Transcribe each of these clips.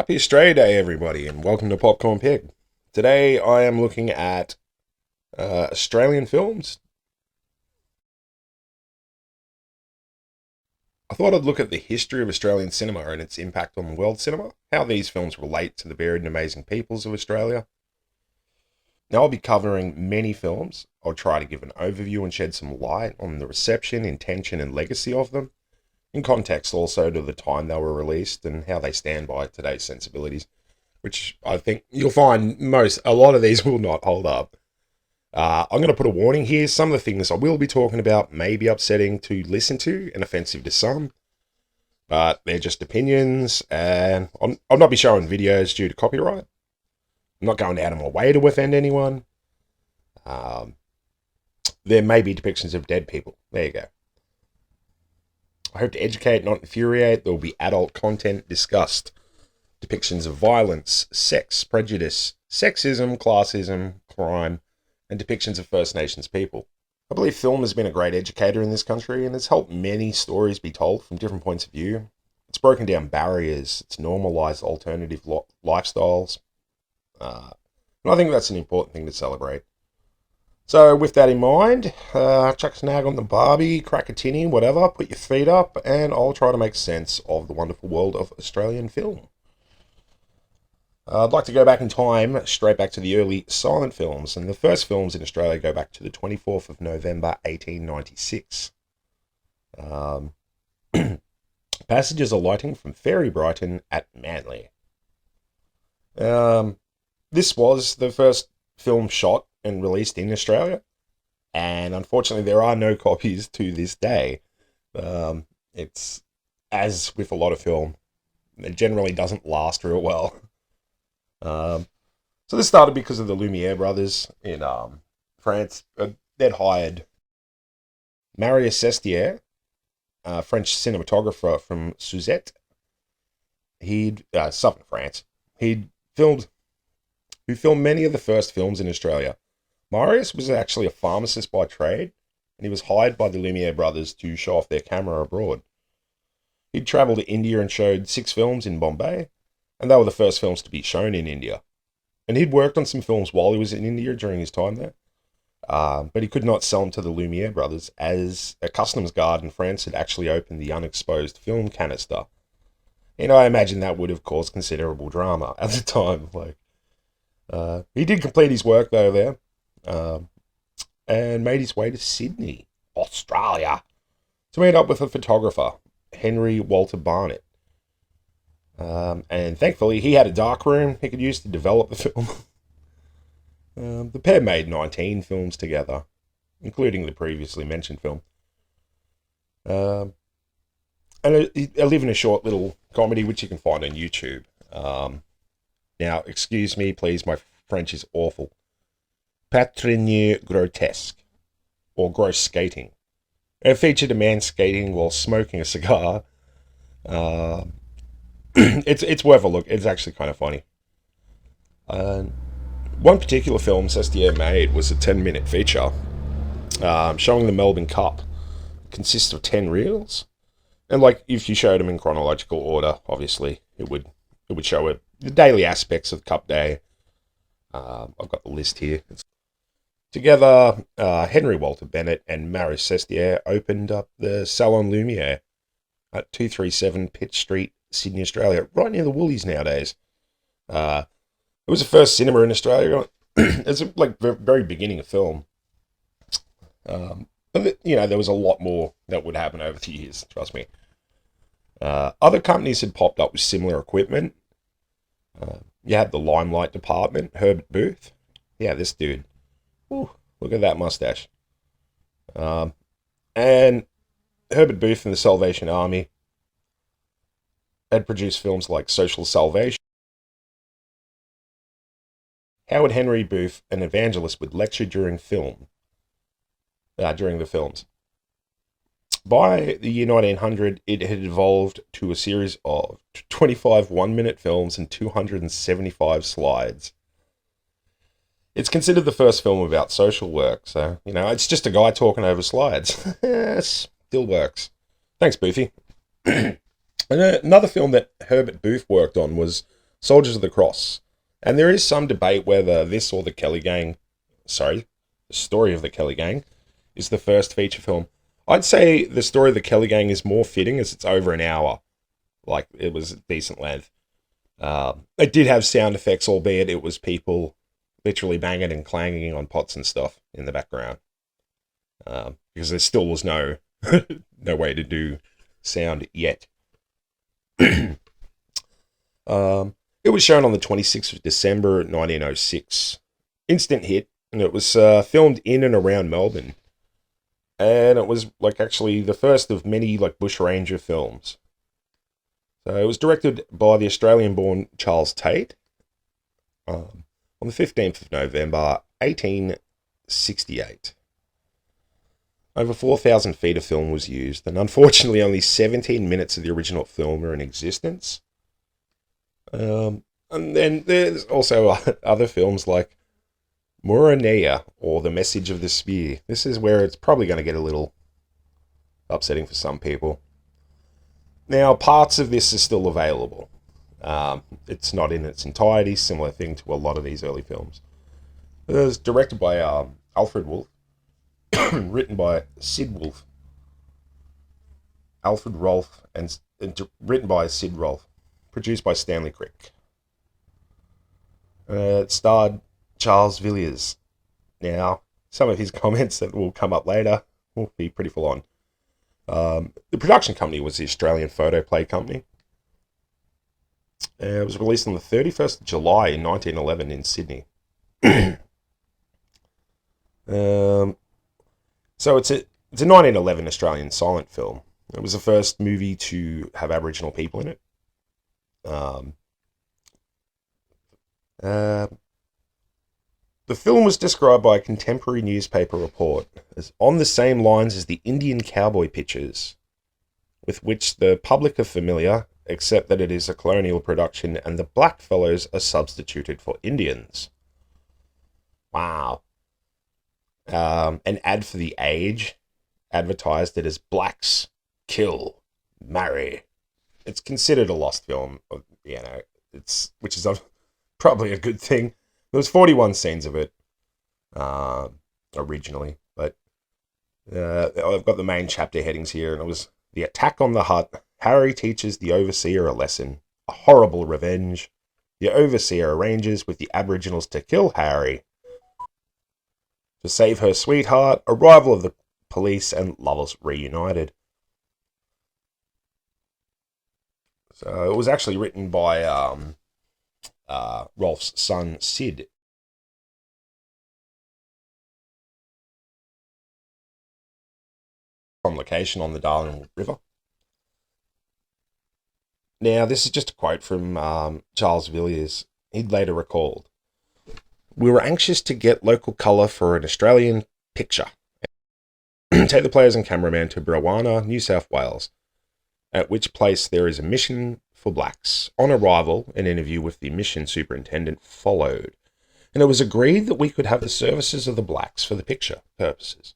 Happy Australia Day, everybody, and welcome to Popcorn Pig. Today I am looking at Australian films. I thought I'd look at the history of Australian cinema and its impact on world cinema, how these films relate to the varied and amazing peoples of Australia. Now I'll be covering many films. I'll try to give an overview and shed some light on the reception, intention, and legacy of them, in context also to the time they were released and how they stand by today's sensibilities, which I think you'll find a lot of these will not hold up. I'm going to put a warning here. Some of the things I will be talking about may be upsetting to listen to and offensive to some, but they're just opinions, and I'll not be showing videos due to copyright. I'm not going out of my way to offend anyone. There may be depictions of dead people. There you go. I hope to educate, not infuriate. There will be adult content discussed. Depictions of violence, sex, prejudice, sexism, classism, crime, and depictions of First Nations people. I believe film has been a great educator in this country and has helped many stories be told from different points of view. It's broken down barriers. It's normalised alternative lifestyles. And I think that's an important thing to celebrate. So with that in mind, chuck a snag on the barbie, crack a tinny, whatever, put your feet up, and I'll try to make sense of the wonderful world of Australian film. I'd like to go back in time, straight back to the early silent films, and the first films in Australia go back to the 24th of November 1896. Passages alighting from Fairy Brighton at Manly. This was the first film shot and released in Australia, and unfortunately there are no copies to this day. It's, as with a lot of film, it generally doesn't last real well. So this started because of the Lumiere brothers in France. They'd hired Marius Sestier, a French cinematographer from Suzette. He'd southern France. Who filmed many of the first films in Australia. Marius was actually a pharmacist by trade, and he was hired by the Lumiere brothers to show off their camera abroad. He'd travelled to India and showed 6 films in Bombay, and they were the first films to be shown in India. And he'd worked on some films while he was in India during his time there, but he could not sell them to the Lumiere brothers, as a customs guard in France had actually opened the unexposed film canister. And I imagine that would have caused considerable drama at the time. He did complete his work though there, and made his way to Sydney, Australia, to meet up with a photographer, Henry Walter Barnett. And thankfully he had a darkroom he could use to develop the film. The pair made 19 films together, including the previously mentioned film. And I live in a short little comedy which you can find on YouTube. Now, excuse me, please, my French is awful. Patrigny Grotesque, or Gross Skating. It featured a man skating while smoking a cigar. It's worth a look. It's actually kind of funny. One particular film Sestier made was a 10-minute feature showing the Melbourne Cup. It consists of 10 reels. And if you showed them in chronological order, obviously, it would show the daily aspects of Cup Day. I've got the list here. Together, Henry Walter Bennett and Marius Sestier opened up the Salon Lumiere at 237 Pitt Street, Sydney, Australia, right near the Woolies nowadays. It was the first cinema in Australia. It's very beginning of film. But there was a lot more that would happen over the years, trust me. Other companies had popped up with similar equipment. You had the Limelight department, Herbert Booth. Yeah, this dude. Ooh, look at that mustache. And Herbert Booth and the Salvation Army had produced films like Social Salvation. Howard Henry Booth, an evangelist, would lecture during the films. By the year 1900, it had evolved to a series of 25 one-minute films and 275 slides. It's considered the first film about social work, so, it's just a guy talking over slides. Still works. Thanks, Boofy. And another film that Herbert Booth worked on was Soldiers of the Cross. And there is some debate whether this or the Kelly Gang, the story of the Kelly Gang, is the first feature film. I'd say the story of the Kelly Gang is more fitting as it's over an hour. Like, it was a decent length. It did have sound effects, albeit it was people literally banging and clanging on pots and stuff in the background. Because there still was no no way to do sound yet. It was shown on the 26th of December 1906. Instant hit, and it was filmed in and around Melbourne. And it was actually the first of many Bushranger films. So it was directed by the Australian-born Charles Tate on the 15th of November 1868. Over 4,000 feet of film was used, and unfortunately only 17 minutes of the original film are in existence. And then there's also other films like Muranea, or The Message of the Spear. This is where it's probably going to get a little upsetting for some people. Now, parts of this are still available. It's not in its entirety, similar thing to a lot of these early films. It was directed by Alfred Wolff, written by Sid Wolfe, Alfred Rolfe, and written by Sid Rolfe, produced by Stanley Crick. It starred Charles Villiers. Now, some of his comments that will come up later will be pretty full on. The production company was the Australian Photoplay Company. It was released on the 31st of July in 1911 in Sydney. So it's a 1911 Australian silent film. It was the first movie to have Aboriginal people in it. The film was described by a contemporary newspaper report as on the same lines as the Indian cowboy pictures, with which the public are familiar, except that it is a colonial production and the blackfellows are substituted for Indians. Wow. An ad for The Age advertised it as blacks kill, marry. It's considered a lost film, which is probably a good thing. There was 41 scenes of it originally, but I've got the main chapter headings here, and it was The Attack on the Hut. Harry teaches the Overseer a lesson. A horrible revenge. The Overseer arranges with the Aboriginals to kill Harry. To save her sweetheart, arrival of the police, and lovers reunited. So it was actually written by Rolfe's son, Sid. On location on the Darling River. Now, this is just a quote from Charles Villiers. He'd later recalled, "We were anxious to get local colour for an Australian picture. Take the players and cameraman to Brewarna, New South Wales, at which place there is a mission for blacks. On arrival, an interview with the mission superintendent followed, and it was agreed that we could have the services of the blacks for the picture purposes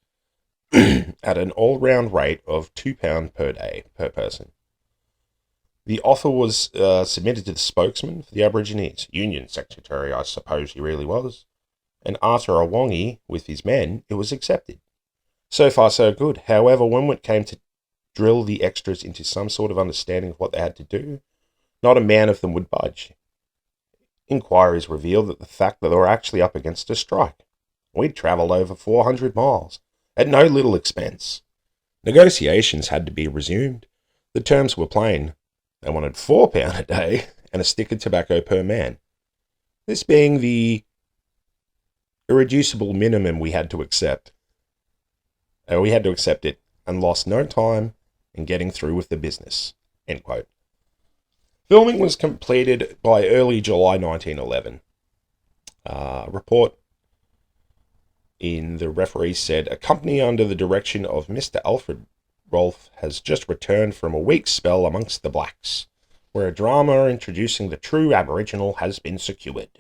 at an all-round rate of £2 per day per person. The offer was submitted to the spokesman for the Aborigines, Union Secretary, I suppose he really was, and Arthur Awongi with his men, it was accepted. So far so good. However, when it came to drill the extras into some sort of understanding of what they had to do, not a man of them would budge. Inquiries revealed that the fact that they were actually up against a strike. We'd travelled over 400 miles, at no little expense. Negotiations had to be resumed. The terms were plain. They wanted £4 a day and a stick of tobacco per man. This being the irreducible minimum we had to accept. We had to accept it and lost no time in getting through with the business." End quote. Filming was completed by early July 1911. Report in the referee said, "A company under the direction of Mr. Alfred Rolfe has just returned from a week's spell amongst the blacks, where a drama introducing the true Aboriginal has been secured."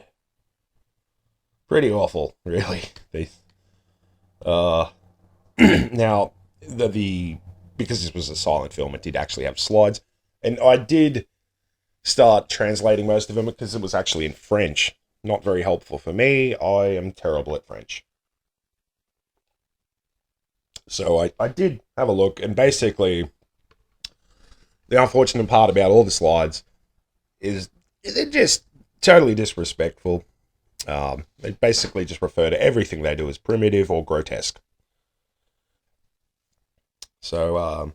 Pretty awful, really. Now, because this was a silent film, it did actually have slides, and I did start translating most of them because it was actually in French. Not very helpful for me. I am terrible at French. So I did have a look, and basically, the unfortunate part about all the slides is they're just totally disrespectful. They basically just refer to everything they do as primitive or grotesque. So,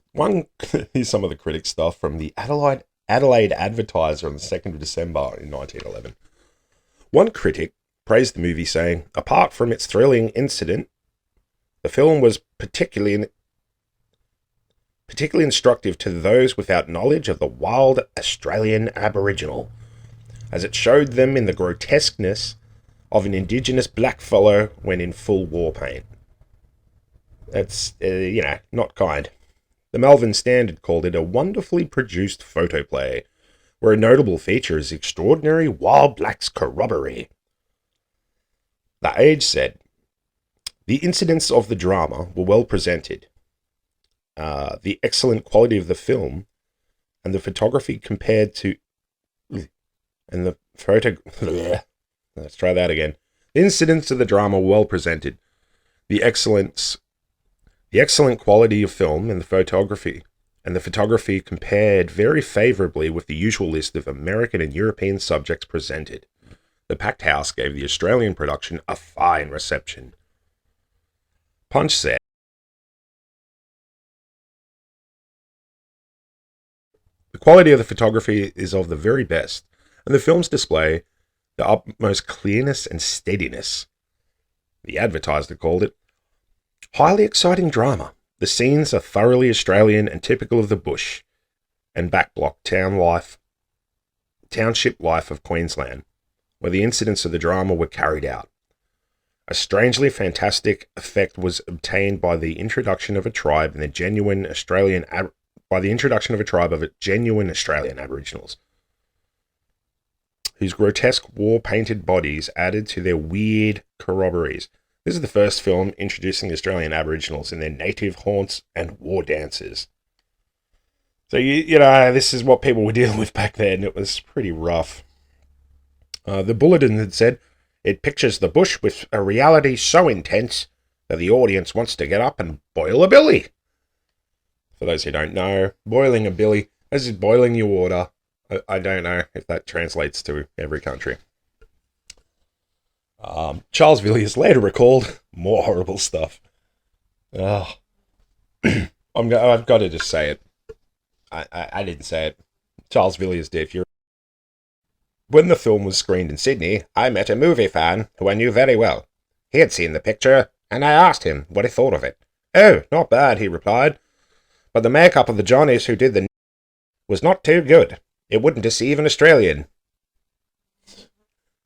here's some of the critic stuff from the Adelaide Advertiser on the 2nd of December in 1911. One critic praised the movie, saying, apart from its thrilling incident, the film was particularly instructive to those without knowledge of the wild Australian Aboriginal, as it showed them in the grotesqueness of an indigenous blackfellow when in full war paint. That's, not kind. The Melbourne Standard called it a wonderfully produced photoplay, where a notable feature is extraordinary wild blacks corroboree. The Age said, the incidents of the drama were well presented. The excellent quality of the film and the photography compared to... And the photo... Let's try that again. The incidents of the drama were well presented. The excellent quality of film and the photography compared very favourably with the usual list of American and European subjects presented. The packed house gave the Australian production a fine reception. Punch said, the quality of the photography is of the very best, and the films display the utmost clearness and steadiness. The Advertiser called it highly exciting drama. The scenes are thoroughly Australian and typical of the bush and backblock township life of Queensland, where the incidents of the drama were carried out. A strangely fantastic effect was obtained by the introduction of a tribe of genuine Australian Aboriginals, whose grotesque war-painted bodies added to their weird corroborees. This is the first film introducing the Australian Aboriginals in their native haunts and war dances. So, this is what people were dealing with back then. It was pretty rough. The Bulletin had said, it pictures the bush with a reality so intense that the audience wants to get up and boil a billy. For those who don't know, boiling a billy, this is boiling your water. I don't know if that translates to every country. Charles Villiers later recalled more horrible stuff. I've got to just say it. I didn't say it. Charles Villiers did. When the film was screened in Sydney, I met a movie fan who I knew very well. He had seen the picture, and I asked him what he thought of it. Oh, not bad, he replied. But the makeup of the Johnnies who did the was not too good. It wouldn't deceive an Australian.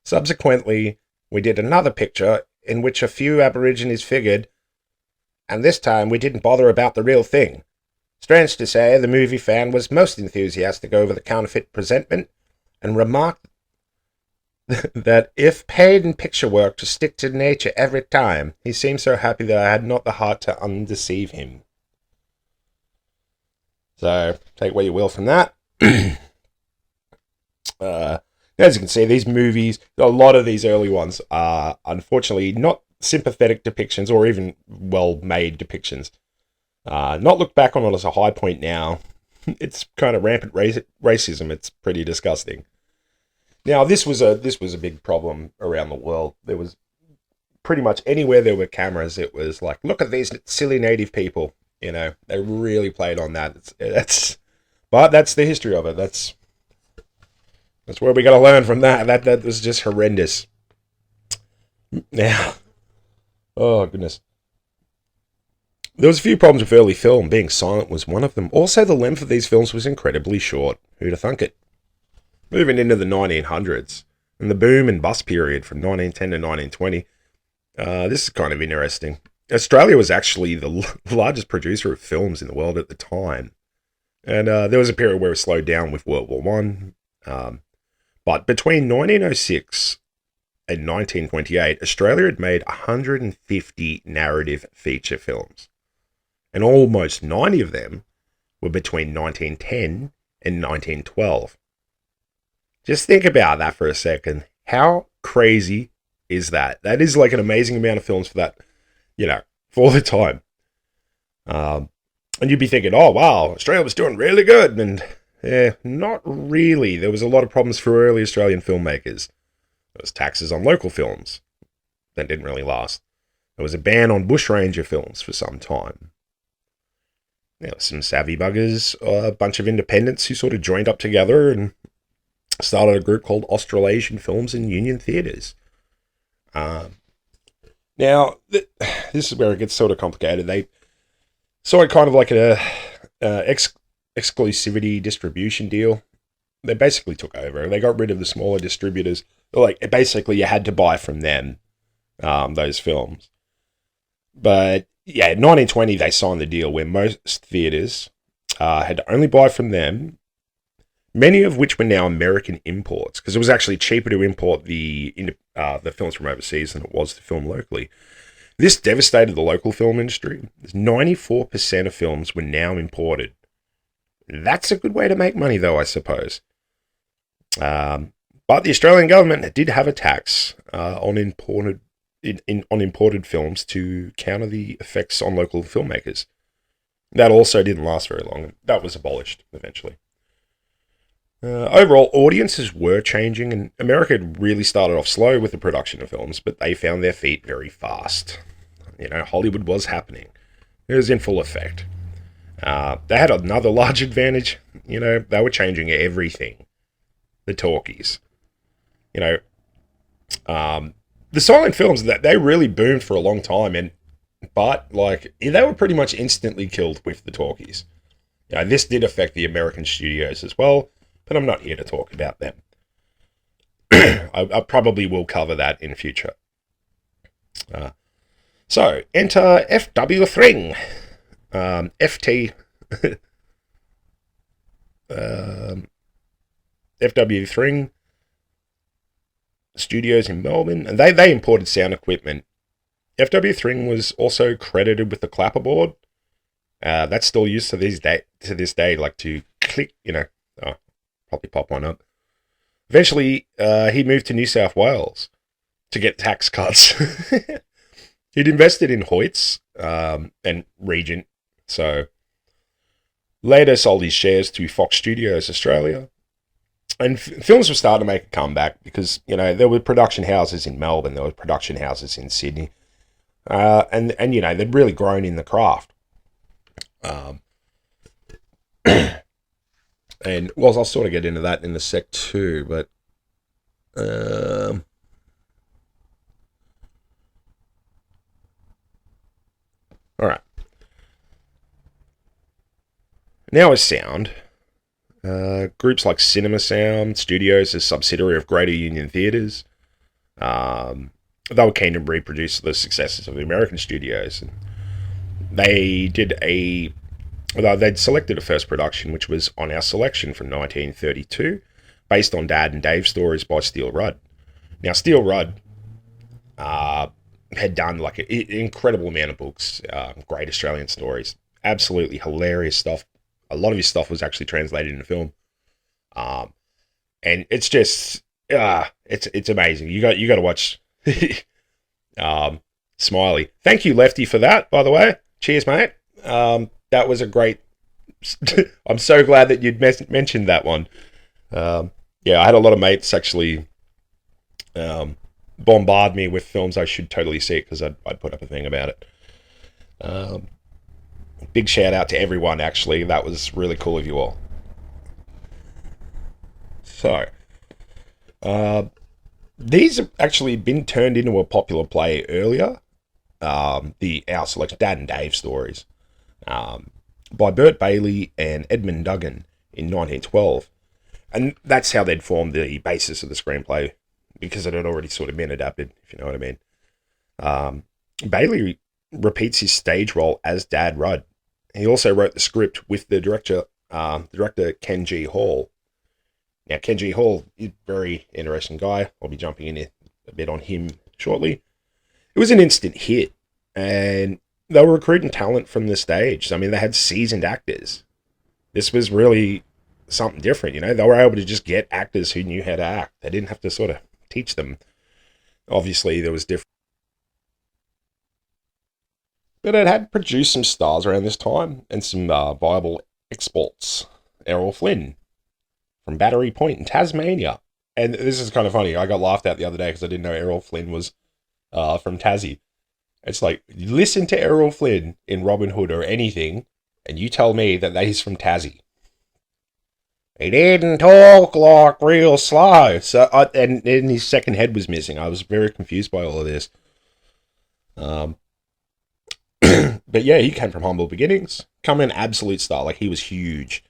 Subsequently, we did another picture in which a few Aborigines figured, and this time we didn't bother about the real thing. Strange to say, the movie fan was most enthusiastic over the counterfeit presentment and remarked that if paid in picture work to stick to nature every time, he seemed so happy that I had not the heart to undeceive him. So, take what you will from that. As you can see, these movies, a lot of these early ones are unfortunately not sympathetic depictions or even well-made depictions. Not looked back on it as a high point now. It's kind of rampant racism. It's pretty disgusting. Now, this was a big problem around the world. There was pretty much anywhere there were cameras, it was like, look at these silly native people. They really played on that. But that's the history of it. That's where we got to learn from that. That was just horrendous. Now, oh goodness. There was a few problems with early film. Being silent was one of them. Also, the length of these films was incredibly short. Who'd have thunk it? Moving into the 1900s, and the boom and bust period from 1910 to 1920, this is kind of interesting. Australia was actually the largest producer of films in the world at the time. And there was a period where it slowed down with World War One. But between 1906 and 1928, Australia had made 150 narrative feature films. And almost 90 of them were between 1910 and 1912. Just think about that for a second. How crazy is that? That is like an amazing amount of films for that, for the time. And you'd be thinking, oh, wow, Australia was doing really good. And not really. There was a lot of problems for early Australian filmmakers. There was taxes on local films. That didn't really last. There was a ban on bushranger films for some time. There were some savvy buggers, a bunch of independents who sort of joined up together and started a group called Australasian Films and Union Theatres. Now, this is where it gets sort of complicated. They saw it kind of like a exclusivity distribution deal. They basically took over. They got rid of the smaller distributors. Like, basically, you had to buy from them those films. But yeah, in 1920, they signed the deal where most theatres had to only buy from them, many of which were now American imports, because it was actually cheaper to import the films from overseas than it was to film locally. This devastated the local film industry. 94% of films were now imported. That's a good way to make money, though, I suppose. But the Australian government did have a tax on imported films to counter the effects on local filmmakers. That also didn't last very long. That was abolished eventually. Overall, audiences were changing, and America had really started off slow with the production of films, but they found their feet very fast. Hollywood was happening. It was in full effect. They had another large advantage. They were changing everything. The talkies. The silent films, that they really boomed for a long time, but they were pretty much instantly killed with the talkies. This did affect the American studios as well, but I'm not here to talk about them. I probably will cover that in future. So, enter F.W. Thring. F.T. F.W. Thring Studios in Melbourne, and they imported sound equipment. F.W. Thring was also credited with the clapperboard. That's still used to this day, like to click, probably pop one up. Eventually, he moved to New South Wales to get tax cuts. He'd invested in Hoyts and Regent, so later sold his shares to Fox Studios Australia. And films were starting to make a comeback because, there were production houses in Melbourne, there were production houses in Sydney, and they'd really grown in the craft. And I'll sort of get into that in a sec too, but all right. Now with sound, groups like Cinema Sound Studios, a subsidiary of Greater Union Theatres, they were keen to reproduce the successes of the American studios. And they'd selected a first production, which was On Our Selection from 1932, based on Dad and Dave stories by Steele Rudd. Now, Steele Rudd had done like an incredible amount of books, great Australian stories, absolutely hilarious stuff. A lot of his stuff was actually translated into film, and it's just it's amazing. You got to watch. Smiley, thank you, Lefty, for that. By the way, cheers, mate. That was a great. I'm so glad that you'd mentioned that one. I had a lot of mates actually bombard me with films I should totally see because I'd put up a thing about it. Big shout out to everyone, actually. That was really cool of you all. So, these have actually been turned into a popular play earlier. The Our Selection, Dad and Dave stories, by Bert Bailey and Edmund Duggan in 1912. And that's how they'd formed the basis of the screenplay, because it had already sort of been adapted, if you know what I mean. Bailey repeats his stage role as Dad Rudd. He also wrote the script with the director Ken G. Hall. Now, Ken G. Hall is a very interesting guy. I'll be jumping in a bit on him shortly. It was an instant hit, and they were recruiting talent from the stage. I mean, they had seasoned actors. This was really something different, you know. They were able to just get actors who knew how to act. They didn't have to sort of teach them. Obviously, there was different. But it had produced some stars around this time and some viable exports. Errol Flynn from Battery Point in Tasmania. And this is kind of funny. I got laughed at the other day because I didn't know Errol Flynn was from Tassie. It's like, listen to Errol Flynn in Robin Hood or anything, and you tell me that he's from Tassie. He didn't talk like real slow. So, and his second head was missing. I was very confused by all of this. But yeah, he came from humble beginnings. Come an absolute star. Like, he was huge.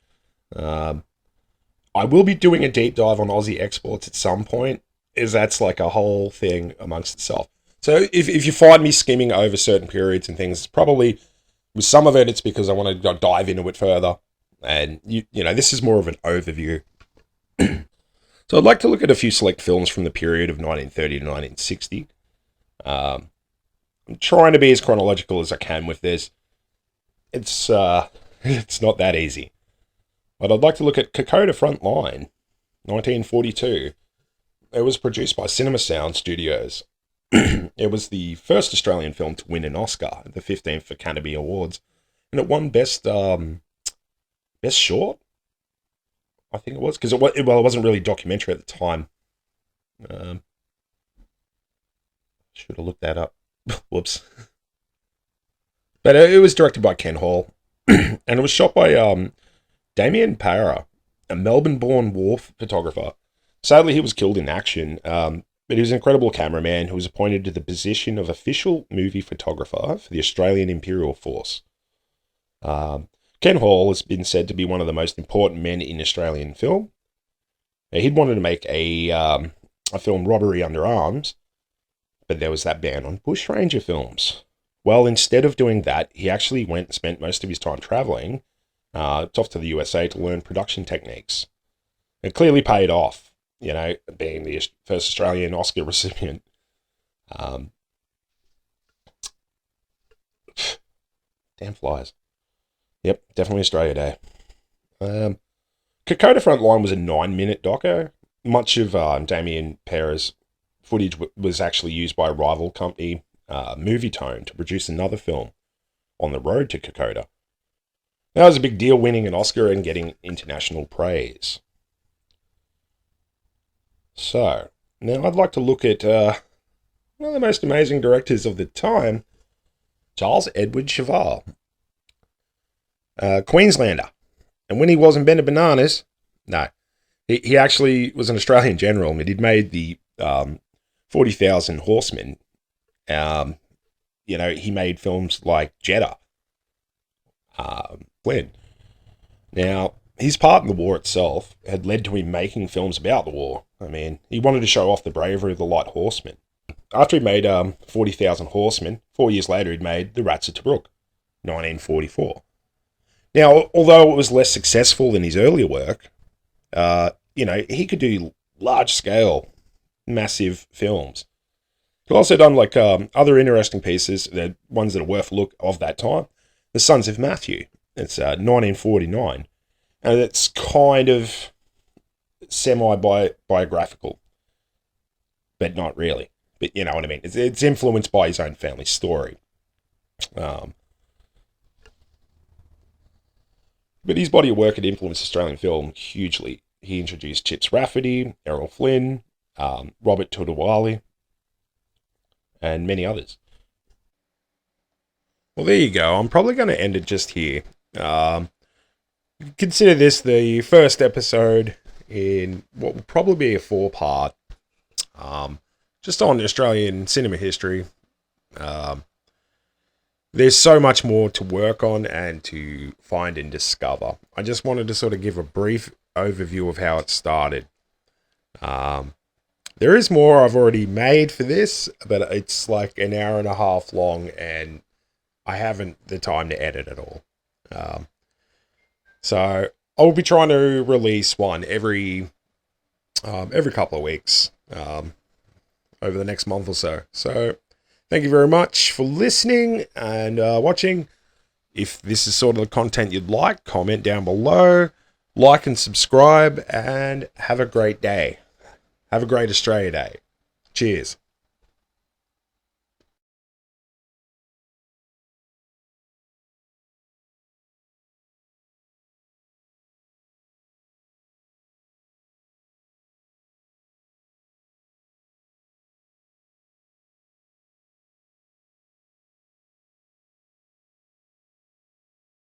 I will be doing a deep dive on Aussie exports at some point, as that's like a whole thing amongst itself. So if you find me skimming over certain periods and things, probably with some of it, it's because I want to dive into it further. And, you know, this is more of an overview. So I'd like to look at a few select films from the period of 1930 to 1960. I'm trying to be as chronological as I can with this. It's not that easy. But I'd like to look at Kokoda Frontline, 1942. It was produced by Cinema Sound Studios. It was the first Australian film to win an Oscar at the 15th Academy Awards. And it won Best Short, I think it was. Because it wasn't really documentary at the time. Should have looked that up. Whoops. But it was directed by Ken Hall. And it was shot by Damien Para, a Melbourne-born war photographer. Sadly, he was killed in action, but he was an incredible cameraman who was appointed to the position of official movie photographer for the Australian Imperial Force. Ken Hall has been said to be one of the most important men in Australian film. He'd wanted to make a film, Robbery Under Arms, but there was that ban on bushranger films. Well, instead of doing that, he actually went and spent most of his time travelling. It's off to the USA to learn production techniques. It clearly paid off, you know, being the first Australian Oscar recipient. Damn flies. Yep, definitely Australia Day. Kokoda Frontline was a 9-minute doco. Much of Damien Para's footage was actually used by a rival company, Movietone, to produce another film, On the Road to Kokoda. That was a big deal, winning an Oscar and getting international praise. So, now I'd like to look at one of the most amazing directors of the time, Charles Edward Cheval. Queenslander. And when he wasn't Bender Bananas, no. He actually was an Australian general, and he'd made the 40,000 Horsemen. You know, he made films like Jeddah. Flynn. Now, his part in the war itself had led to him making films about the war. I mean, he wanted to show off the bravery of the Light Horsemen. After he made 40,000 Horsemen, 4 years later he'd made The Rats of Tobruk, 1944. Now, although it was less successful than his earlier work, you know, he could do large-scale, massive films. He's also done, like, other interesting pieces, the ones that are worth a look of that time. The Sons of Matthew. It's 1949. And it's kind of semi-biographical. But not really. But you know what I mean. It's influenced by his own family story. But his body of work had influenced Australian film hugely. He introduced Chips Rafferty, Errol Flynn, Robert Tudawali, and many others. Well, there you go. I'm probably going to end it just here. Consider this the first episode in what will probably be a 4-part, just on Australian cinema history. There's so much more to work on and to find and discover. I just wanted to sort of give a brief overview of how it started. There is more I've already made for this, but it's like an hour and a half long, and I haven't the time to edit it all. So I'll be trying to release one every couple of weeks over the next month or so. So thank you very much for listening and watching. If this is sort of the content you'd like, comment down below. Like and subscribe, and have a great day. Have a great Australia Day. Cheers.